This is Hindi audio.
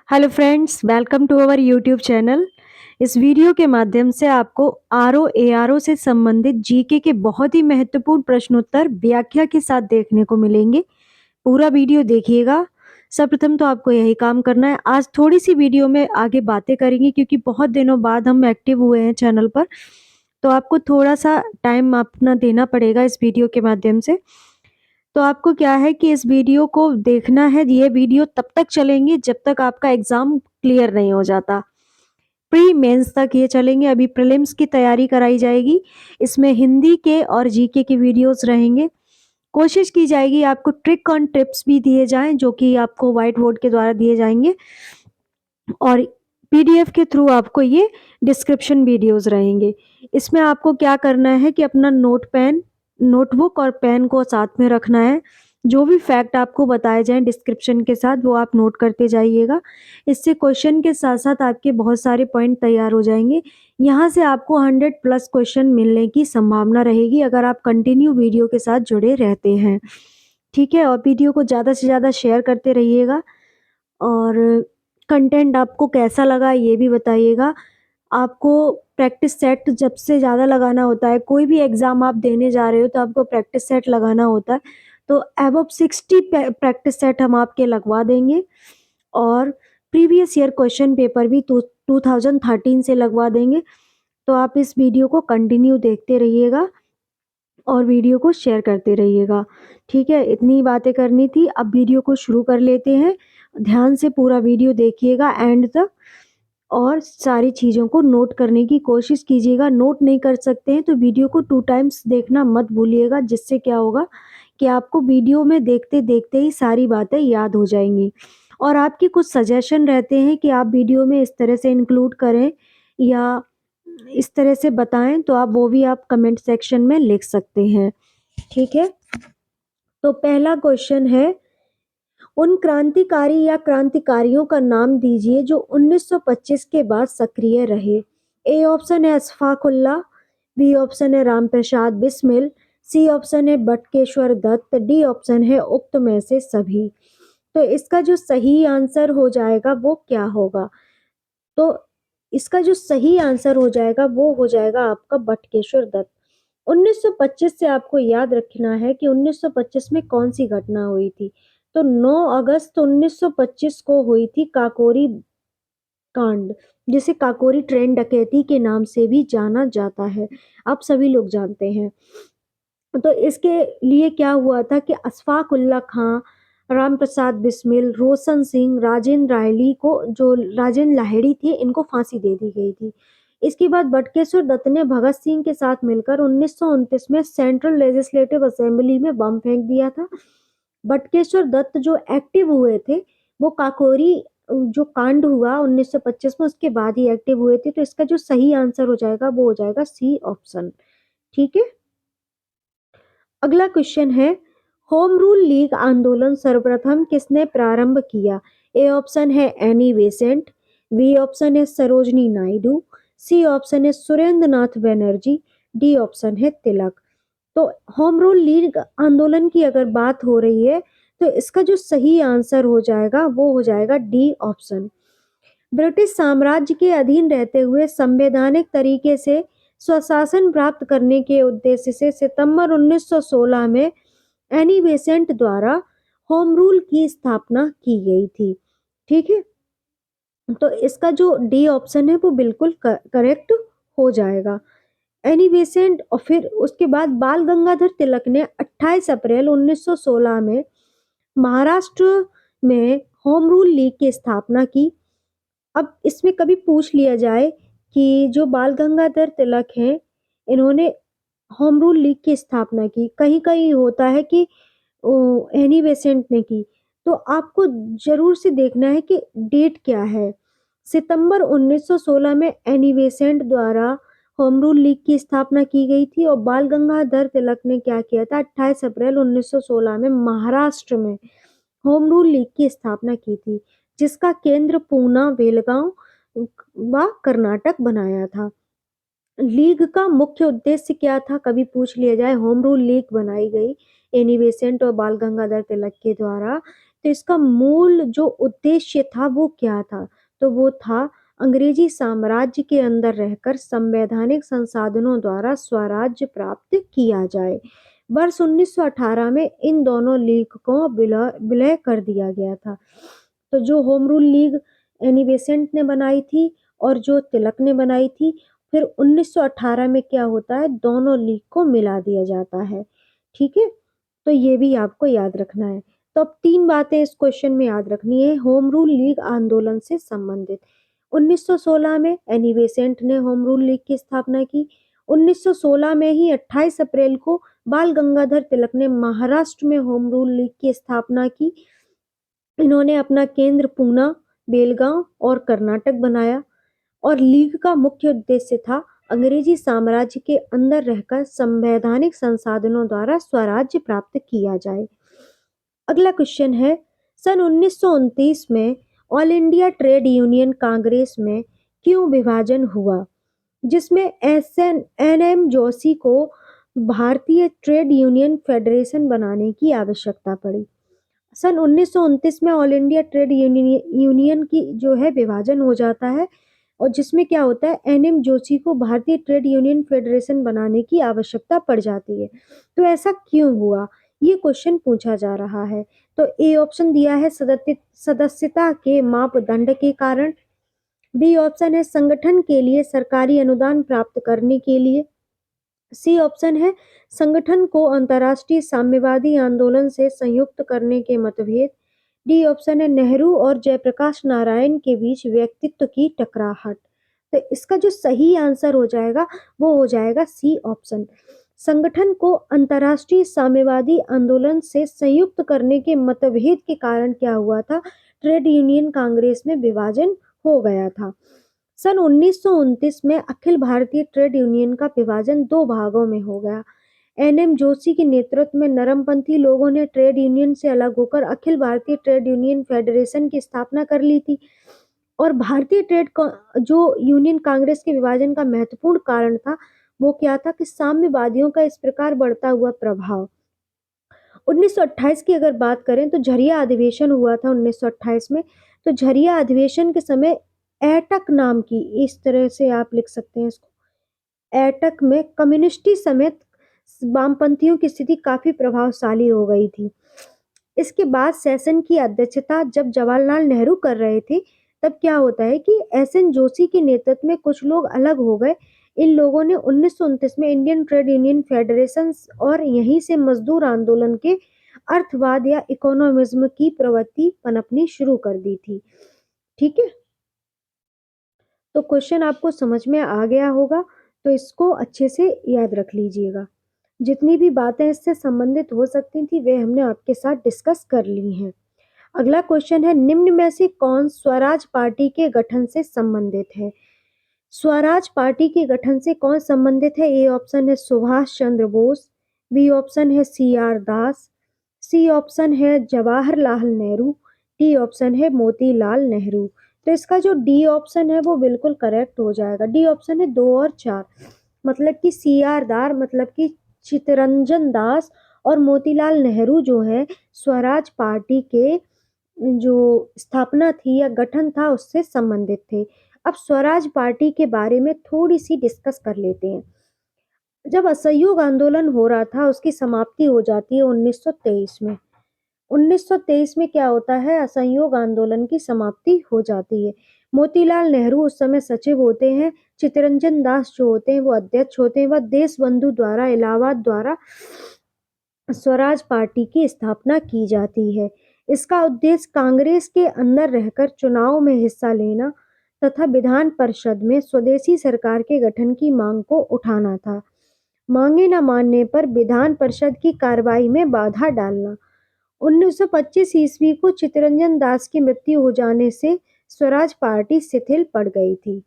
Hello friends, welcome to our YouTube channel. इस वीडियो के माध्यम से आपको आरओ एआरओ से संबंधित जीके के बहुत ही महत्वपूर्ण प्रश्नोत्तर व्याख्या के साथ देखने को मिलेंगे। पूरा वीडियो देखिएगा। सर्वप्रथम तो आपको यही काम करना है। आज थोड़ी सी वीडियो में आगे बातें करेंगे क्योंकि बहुत दिनों बाद हम एक्टिव हुए हैं चैनल पर, तो आपको थोड़ा सा टाइम अपना देना पड़ेगा इस वीडियो के माध्यम से। तो आपको क्या है कि इस वीडियो को देखना है। ये वीडियो तब तक चलेंगे जब तक आपका एग्जाम क्लियर नहीं हो जाता। प्री मेंस तक ये चलेंगे। अभी प्रीलिम्स की तैयारी कराई जाएगी। इसमें हिंदी के और जीके के वीडियोस रहेंगे। कोशिश की जाएगी आपको ट्रिक ऑन टिप्स भी दिए जाएं, जो कि आपको व्हाइट बोर्ड के द्वारा दिए जाएंगे, और पीडीएफ के थ्रू आपको ये डिस्क्रिप्शन वीडियोस रहेंगे। इसमें आपको क्या करना है कि अपना नोटबुक और पेन को साथ में रखना है। जो भी फैक्ट आपको बताए जाएं डिस्क्रिप्शन के साथ, वो आप नोट करते जाइएगा। इससे क्वेश्चन के साथ साथ आपके बहुत सारे पॉइंट तैयार हो जाएंगे। यहाँ से आपको 100+ क्वेश्चन मिलने की संभावना रहेगी अगर आप कंटिन्यू वीडियो के साथ जुड़े रहते हैं। ठीक है, और वीडियो को ज़्यादा से ज़्यादा शेयर करते रहिएगा। और कंटेंट आपको कैसा लगा ये भी बताइएगा। आपको प्रैक्टिस सेट जब से ज़्यादा लगाना होता है, कोई भी एग्ज़ाम आप देने जा रहे हो तो आपको प्रैक्टिस सेट लगाना होता है। तो अबव 60 प्रैक्टिस सेट हम आपके लगवा देंगे, और प्रीवियस ईयर क्वेश्चन पेपर भी 2013 से लगवा देंगे। तो आप इस वीडियो को कंटिन्यू देखते रहिएगा और वीडियो को शेयर करते रहिएगा। ठीक है, इतनी बातें करनी थी। अब वीडियो को शुरू कर लेते हैं। ध्यान से पूरा वीडियो देखिएगा एंड तक, और सारी चीज़ों को नोट करने की कोशिश कीजिएगा। नोट नहीं कर सकते हैं तो वीडियो को 2 टाइम्स देखना मत भूलिएगा, जिससे क्या होगा कि आपको वीडियो में देखते देखते ही सारी बातें याद हो जाएंगी। और आपके कुछ सजेशन रहते हैं कि आप वीडियो में इस तरह से इंक्लूड करें या इस तरह से बताएं, तो आप वो भी आप कमेंट सेक्शन में लिख सकते हैं। ठीक है, तो पहला क्वेश्चन है, उन क्रांतिकारी या क्रांतिकारियों का नाम दीजिए जो 1925 के बाद सक्रिय रहे। ए ऑप्शन है अशफाकुल्ला, बी ऑप्शन है रामप्रसाद बिस्मिल, सी ऑप्शन है बटुकेश्वर दत्त, डी ऑप्शन है उक्त में से सभी। तो इसका जो सही आंसर हो जाएगा वो क्या होगा? तो इसका जो सही आंसर हो जाएगा वो हो जाएगा आपका बटुकेश्वर दत्त। 1925 से आपको याद रखना है कि 1925 में कौन सी घटना हुई थी। तो 9 अगस्त 1925 को हुई थी काकोरी कांड, जिसे काकोरी ट्रेन डकैती के नाम से भी जाना जाता है। आप सभी लोग जानते हैं। तो इसके लिए क्या हुआ था कि अशफाक उल्ला खां, रामप्रसाद बिस्मिल, रोशन सिंह, राजेंद्र रायली को, जो राजेंद्र लाहिड़ी थे, इनको फांसी दे दी गई थी। इसके बाद बटुकेश्वर दत्त ने भगत सिंह के साथ मिलकर 1929 में सेंट्रल लेजिस्लेटिव असेंबली में बम फेंक दिया था। बटुकेश्वर दत्त जो एक्टिव हुए थे वो काकोरी जो कांड हुआ 1925 में, उसके बाद ही एक्टिव हुए थे। तो इसका जो सही आंसर हो जाएगा वो हो जाएगा सी ऑप्शन। ठीक है, अगला क्वेश्चन है, होम रूल लीग आंदोलन सर्वप्रथम किसने प्रारंभ किया? ए ऑप्शन है एनी बेसेंट, बी ऑप्शन है सरोजनी नायडू, सी ऑप्शन है सुरेंद्र नाथ बनर्जी, डी ऑप्शन है तिलक। तो होम रूल लीग आंदोलन की अगर बात हो रही है तो इसका जो सही आंसर हो जाएगा वो हो जाएगा डी ऑप्शन। ब्रिटिश साम्राज्य के अधीन रहते हुए संवैधानिक तरीके से स्वशासन प्राप्त करने के उद्देश्य से सितंबर 1916 में एनी बेसेंट द्वारा होम रूल की स्थापना की गई थी। ठीक है, तो इसका जो डी ऑप्शन है वो बिल्कुल करेक्ट हो जाएगा, एनी बेसेंट। और फिर उसके बाद बाल गंगाधर तिलक ने 28 अप्रैल 1916 में महाराष्ट्र में होम रूल लीग की स्थापना की। अब इसमें कभी पूछ लिया जाए कि जो बाल गंगाधर तिलक हैं, इन्होंने होम रूल लीग की स्थापना की, कहीं कहीं होता है कि एनी बेसेंट ने की, तो आपको जरूर से देखना है कि डेट क्या है। सितंबर 1916 में एनी बेसेंट द्वारा होम रूल लीग की स्थापना की गई थी, और बाल गंगाधर तिलक ने क्या किया था, 28 अप्रैल 1916 में महाराष्ट्र में होम रूल लीग की स्थापना की थी, जिसका केंद्र पूना, बेलगांव व कर्नाटक बनाया था। लीग का मुख्य उद्देश्य क्या था, कभी पूछ लिया जाए। होम रूल लीग बनाई गई एनी बेसेंट और बाल गंगाधर तिलक के द्वारा। तो इसका मूल जो उद्देश्य था वो क्या था? तो वो था अंग्रेजी साम्राज्य के अंदर रहकर संवैधानिक संसाधनों द्वारा स्वराज्य प्राप्त किया जाए। वर्ष 1918 में इन दोनों लीग को विलय कर दिया गया था। तो जो home rule league Annie Besant ने बनाई थी और जो तिलक ने बनाई थी, फिर 1918 में क्या होता है, दोनों लीग को मिला दिया जाता है। ठीक है, तो ये भी आपको याद रखना है। तो अब 3 बातें इस क्वेश्चन में याद रखनी है होम रूल लीग आंदोलन से संबंधित। 1916 में एनी बेसेंट ने होम रूल लीग की स्थापना की। 1916 में ही 28 अप्रैल को बाल गंगाधर तिलक ने महाराष्ट्र में होम रूल लीग की स्थापना की। इन्होंने अपना केंद्र पूना, बेलगांव और कर्नाटक बनाया और लीग का मुख्य उद्देश्य था अंग्रेजी साम्राज्य के अंदर रहकर संवैधानिक संसाधनों द्वारा स्वराज्य प्राप्त किया जाए। अगला क्वेश्चन है, सन 1929 में all India trade union Congress में क्यों विभाजन हुआ, जिसमें एन एम जोशी को भारतीय ट्रेड यूनियन फेडरेशन बनाने की आवश्यकता पड़ी। सन 1929 में ऑल इंडिया ट्रेड यूनियन की जो है विभाजन हो जाता है और जिसमें क्या होता है, एन.एम. जोशी को भारतीय ट्रेड यूनियन फेडरेशन बनाने की आवश्यकता पड़ जाती है। तो ऐसा क्यों हुआ, ये क्वेश्चन पूछा जा रहा है। तो ए ऑप्शन दिया है सदस्यता के मापदंड के कारण। बी ऑप्शन है संगठन के लिए सरकारी अनुदान प्राप्त करने के लिए। सी ऑप्शन है संगठन को अंतर्राष्ट्रीय साम्यवादी आंदोलन से संयुक्त करने के मतभेद। डी ऑप्शन है नेहरू और जयप्रकाश नारायण के बीच व्यक्तित्व की टकराहट। तो इसका जो सही आंसर हो जाएगा वो हो जाएगा सी ऑप्शन। संगठन को अंतर्राष्ट्रीय साम्यवादी आंदोलन से संयुक्त करने के मतभेद के कारण क्या हुआ था, ट्रेड यूनियन कांग्रेस में विभाजन हो गया था। सन 1929 में अखिल भारतीय ट्रेड यूनियन का विभाजन 2 भागों में हो गया। एन.एम. जोशी के नेतृत्व में नरमपंथी लोगों ने ट्रेड यूनियन से अलग होकर Akhil Bharatiya trade union federation की स्थापना कर ली थी और भारतीय जो यूनियन कांग्रेस के विभाजन का महत्वपूर्ण कारण था वो क्या था कि साम्यवादियों का इस प्रकार बढ़ता हुआ प्रभाव। 1928 की अगर बात करें तो झरिया अधिवेशन हुआ था 1928 में। तो झरिया अधिवेशन के समय एटक नाम की, इस तरह से आप लिख सकते हैं इसको, एटक में कम्युनिस्टी समेत वामपंथियों की स्थिति काफी प्रभावशाली हो गई थी। इसके बाद सेशन की अध्यक्षता जब जवाहरलाल नेहरू कर रहे थे तब क्या होता है कि एस.एन. जोशी के नेतृत्व में कुछ लोग अलग हो गए। इन लोगों ने 1929 में इंडियन ट्रेड यूनियन फेडरेशन और यहीं से मजदूर आंदोलन के अर्थवाद या इकोनॉमिज्म की प्रवृत्ति पनपनी शुरू कर दी थी। ठीक है, तो क्वेश्चन आपको समझ में आ गया होगा, तो इसको अच्छे से याद रख लीजिएगा। जितनी भी बातें इससे संबंधित हो सकती थी वे हमने आपके साथ डिस्कस कर ली हैं। अगला क्वेश्चन है, निम्न में से कौन स्वराज पार्टी के गठन से संबंधित है? स्वराज पार्टी के गठन से कौन संबंधित है? ए ऑप्शन है सुभाष चंद्र बोस, बी ऑप्शन है सी.आर. दास, सी ऑप्शन है जवाहरलाल नेहरू, डी ऑप्शन है मोतीलाल नेहरू। तो इसका जो डी ऑप्शन है वो बिल्कुल करेक्ट हो जाएगा। डी ऑप्शन है 2 और 4, मतलब कि सी.आर. दास मतलब कि चित्तरंजन दास और मोतीलाल नेहरू जो है स्वराज पार्टी के जो स्थापना थी या गठन था उससे संबंधित थे। अब स्वराज पार्टी के बारे में थोड़ी सी डिस्कस कर लेते हैं। जब असहयोग आंदोलन हो रहा था उसकी समाप्ति हो जाती है 1923 में। 1923 में क्या होता है, असहयोग आंदोलन की समाप्ति हो जाती है। मोतीलाल नेहरू उस समय सचिव होते हैं, चित्तरंजन दास जो होते हैं वो अध्यक्ष होते हैं। वह देश बंधु द्वारा इलाहाबाद द्वारा स्वराज पार्टी की स्थापना की जाती है। इसका उद्देश्य कांग्रेस के अंदर रहकर चुनाव में हिस्सा लेना तथा विधान परिषद में स्वदेशी सरकार के गठन की मांग को उठाना था। मांगे न मानने पर विधान परिषद की कार्रवाई में बाधा डालना। 1925 ईस्वी को चित्तरंजन दास की मृत्यु हो जाने से स्वराज पार्टी शिथिल पड़ गई थी।